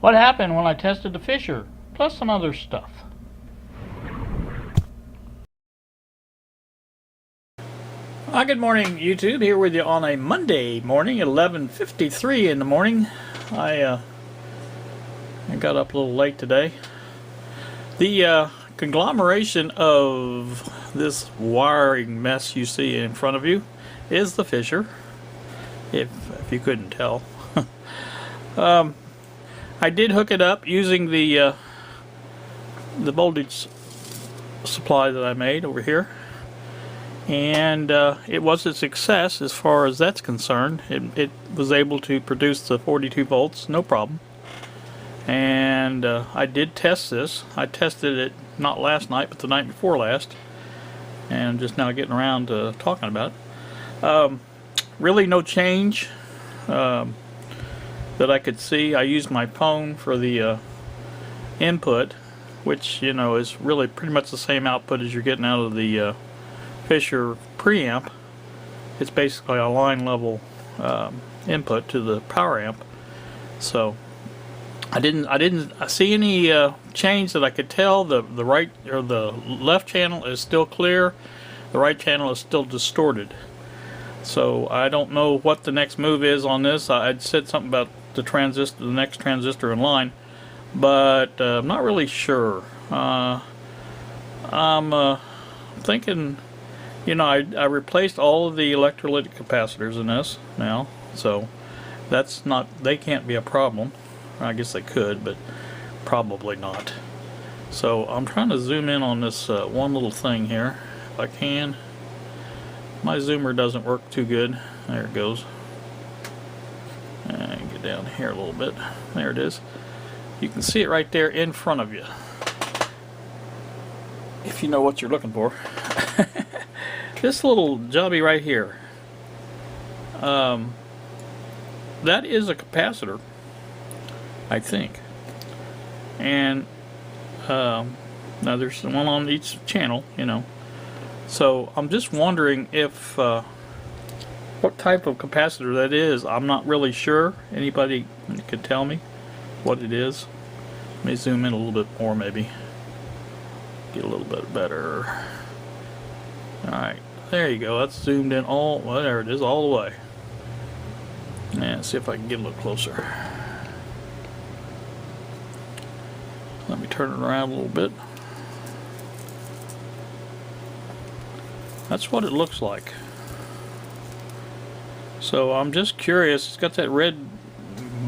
What happened when I tested the Fisher, plus some other stuff. Good morning, YouTube. Here with you on a Monday morning at 11:53 in the morning. I got up a little late today. The conglomeration of this wiring mess you see in front of you is the Fisher, if you couldn't tell. I did hook it up using the voltage supply that I made over here, and it was a success as far as that's concerned. It was able to produce the 42 volts, no problem. And I did test this. I tested it not last night, but the night before last, and I'm just now getting around to talking about it. Really no change that I could see. I used my phone for the input, which, you know, is really pretty much the same output as you're getting out of the Fisher preamp. It's basically a line level input to the power amp. So I didn't see any change that I could tell. The right or the left channel is still clear. The right channel is still distorted. So I don't know what the next move is on this. I'd said something about the next transistor in line, but I'm not really sure. I'm thinking, you know, I replaced all of the electrolytic capacitors in this now, so that's not, they can't be a problem. I guess they could, but probably not. So I'm trying to zoom in on this one little thing here, if I can. My zoomer doesn't work too good. There it goes. And get down here a little bit. There it is. You can see it right there in front of you, if you know what you're looking for. This little jobby right here, that is a capacitor, I think. And now there's one on each channel, you know. So I'm just wondering if what type of capacitor that is. I'm not really sure. Anybody could tell me what it is? Let me zoom in a little bit more, maybe get a little bit better. Alright, there you go. That's zoomed in all, well, there it is, all the way. And see if I can get a little closer. Let me turn it around a little bit. That's what it looks like. So I'm just curious. It's got that red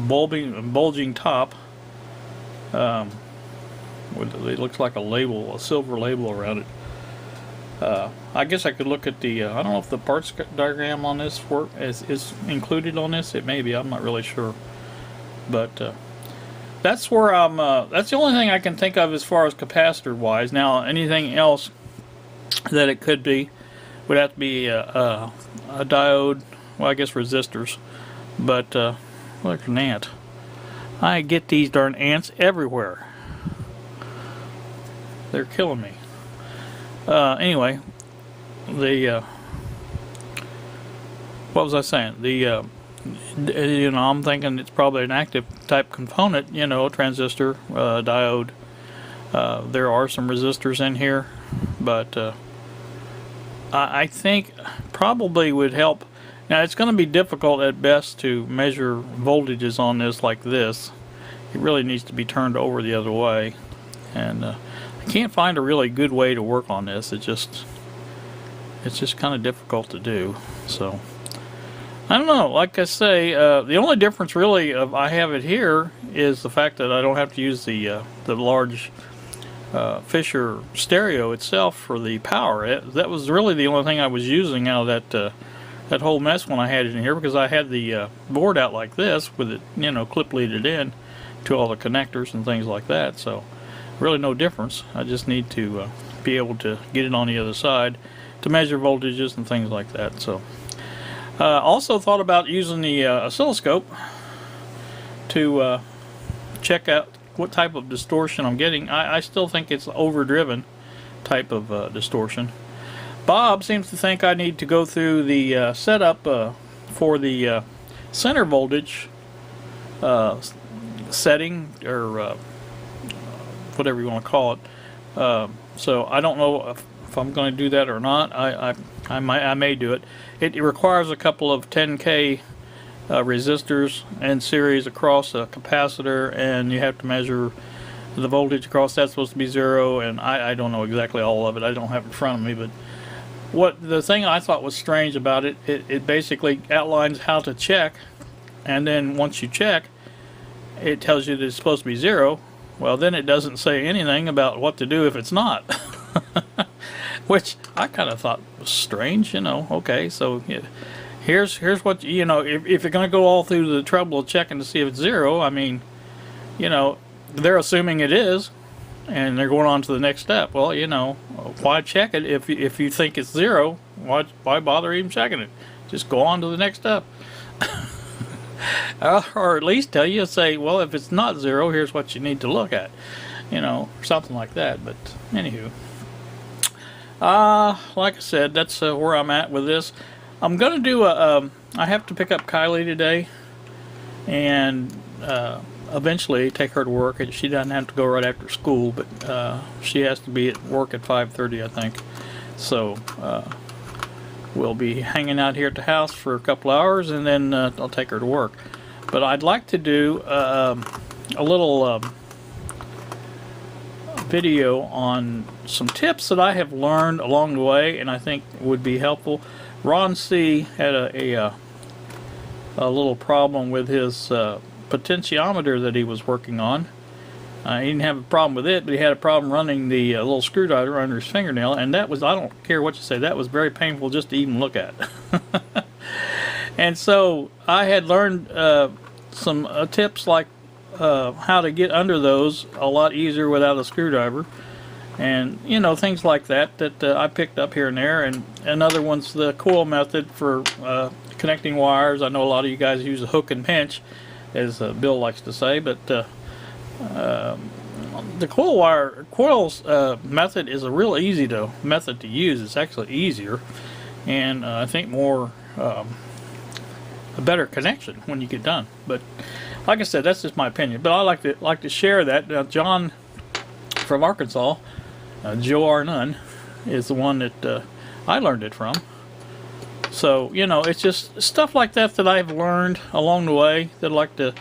bulging top. It looks like a label, a silver label around it. I guess I could look at the, I don't know if the parts diagram on this is included on this. It may be, I'm not really sure. But that's where I'm, that's the only thing I can think of as far as capacitor wise. Now anything else that it could be would have to be a diode, well, I guess resistors. But look, an ant. I get these darn ants everywhere. They're killing me. Anyway, the what was I saying? The you know, I'm thinking it's probably an active type component. You know, transistor, diode. There are some resistors in here, but I think probably would help. Now it's going to be difficult at best to measure voltages on this like this. It really needs to be turned over the other way, and I can't find a really good way to work on this. It's just kind of difficult to do. So I don't know. Like I say, the only difference really of I have it here is the fact that I don't have to use the large Fisher stereo itself for the power. That was really the only thing I was using out of that whole mess when I had it in here, because I had the board out like this with it, you know, clip leaded in to all the connectors and things like that. So really no difference. I just need to be able to get it on the other side to measure voltages and things like that. So also thought about using the oscilloscope to check out what type of distortion I'm getting. I still think it's overdriven type of distortion. Bob seems to think I need to go through the setup for the center voltage setting, or whatever you want to call it. So I don't know if I'm going to do that or not. I may do it. It requires a couple of 10K resistors in series across a capacitor, and you have to measure the voltage across. That's supposed to be 0, and I don't know exactly all of it. I don't have it in front of me, but the thing I thought was strange about it, it basically outlines how to check, and then once you check, it tells you that it's supposed to be 0. Well, then it doesn't say anything about what to do if it's not. Which I kind of thought was strange, you know. Okay, so yeah, here's what, you know, if you're going to go all through the trouble of checking to see if it's 0, I mean, you know, they're assuming it is, and they're going on to the next step. Well, you know, why check it if you think it's 0? Why bother even checking it? Just go on to the next step. Or at least tell you, say, well, if it's not 0, here's what you need to look at, you know, something like that. But anywho, like I said, that's where I'm at with this. I'm gonna do I have to pick up Kylie today, and eventually take her to work. And she doesn't have to go right after school, but she has to be at work at 5:30, I think. So we'll be hanging out here at the house for a couple hours, and then I'll take her to work. But I'd like to do a little video on some tips that I have learned along the way, and I think would be helpful. Ron C. had a little problem with his potentiometer that he was working on. He didn't have a problem with it, but he had a problem running the little screwdriver under his fingernail, and that was, I don't care what you say, that was very painful just to even look at. And so I had learned some tips like how to get under those a lot easier without a screwdriver, and you know, things like that I picked up here and there. And another one's the coil method for connecting wires. I know a lot of you guys use a hook and pinch, as Bill likes to say, but the coils method is a real easy method to use. It's actually easier, and I think more a better connection when you get done. But like I said, that's just my opinion. But I like to share that. John from Arkansas, Joe R. Nunn, is the one that I learned it from. So you know, it's just stuff like that I've learned along the way that I like to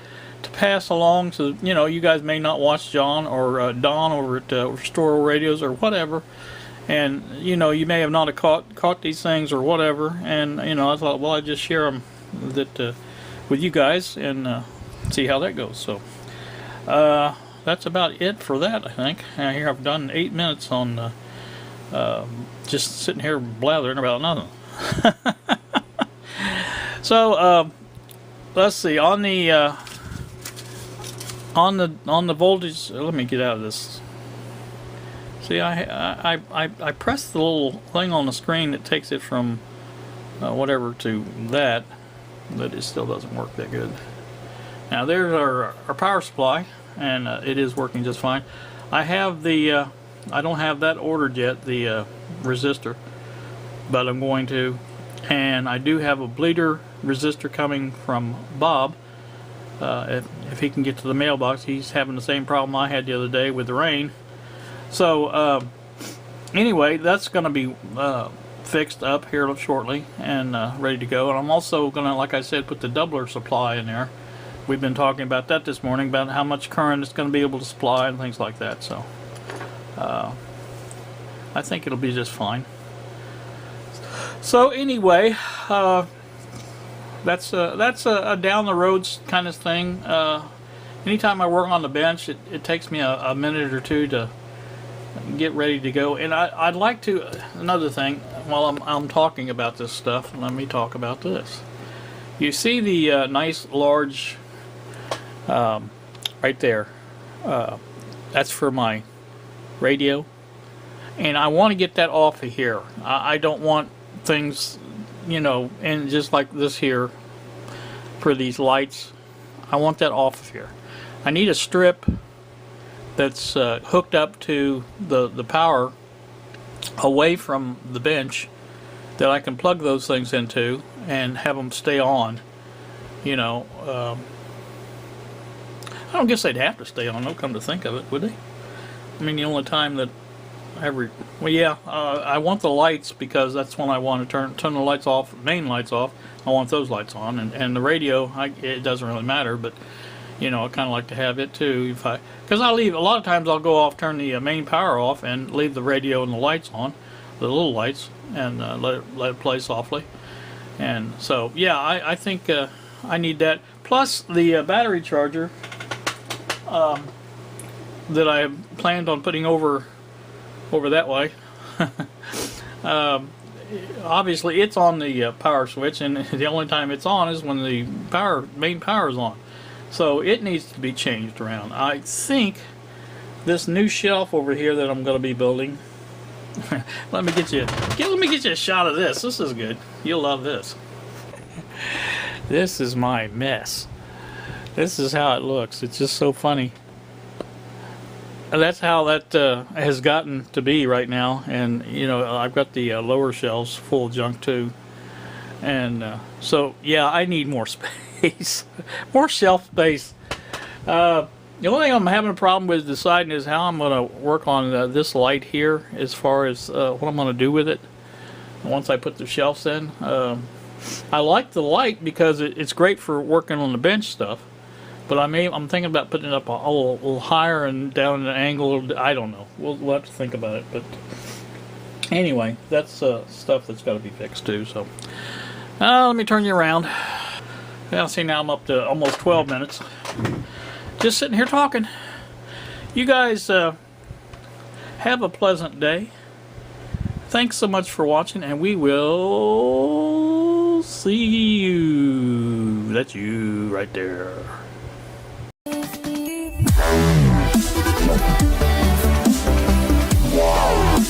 pass along. So you know, you guys may not watch John or Don over at Restoral Radios or whatever, and you know, you may have not caught these things or whatever. And you know, I thought, well, I'd just share them with you guys and see how that goes. So that's about it for that, I think. Here I've done 8 minutes on just sitting here blathering about nothing. So let's see, on the voltage. Let me get out of this. See, I pressed the little thing on the screen that takes it from whatever to that, but it still doesn't work that good. Now there's our power supply, and it is working just fine. I have the I don't have that ordered yet, the resistor, but I'm going to. And I do have a bleeder resistor coming from Bob. If he can get to the mailbox, he's having the same problem I had the other day with the rain. So anyway, that's going to be fixed up here shortly and ready to go. And I'm also going to, like I said, put the doubler supply in there. We've been talking about that this morning, about how much current it's going to be able to supply and things like that. So I think it'll be just fine. So anyway, that's a down the road kind of thing. Anytime I work on the bench, it takes me a minute or two to get ready to go. And I'd like to, another thing, while I'm talking about this stuff, let me talk about this. You see the nice large right there, that's for my radio, and I want to get that off of here. I don't want things, you know, and just like this here for these lights, I want that off of here. I need a strip that's hooked up to the power away from the bench that I can plug those things into and have them stay on, you know. I don't guess they'd have to stay on, though, come to think of it, would they? I mean, the only time that well, yeah, I want the lights because that's when I want to turn the lights off, main lights off. I want those lights on, and the radio, it doesn't really matter, but you know, I kind of like to have it too. Because I leave a lot of times, I'll go off, turn the main power off, and leave the radio and the lights on, the little lights, and let it play softly. And so, yeah, I think I need that. Plus the battery charger that I planned on putting over that way. Obviously, it's on the power switch, and the only time it's on is when the main power is on. So it needs to be changed around. I think this new shelf over here that I'm going to be building. let me get you a shot of this. This is good. You'll love this. This is my mess. This is how it looks. It's just so funny. That's how that has gotten to be right now. And you know, I've got the lower shelves full of junk too. And so yeah, I need more space, more shelf space. The only thing I'm having a problem with deciding is how I'm going to work on this light here, as far as what I'm going to do with it once I put the shelves in. I like the light because it's great for working on the bench stuff, but I'm thinking about putting it up a little higher and down at an angle. I don't know. We'll have to think about it. But anyway, that's stuff that's got to be fixed too. So let me turn you around. Yeah, see, now I'm up to almost 12 minutes. Just sitting here talking. You guys have a pleasant day. Thanks so much for watching, and we will see you. That's you right there. Wow.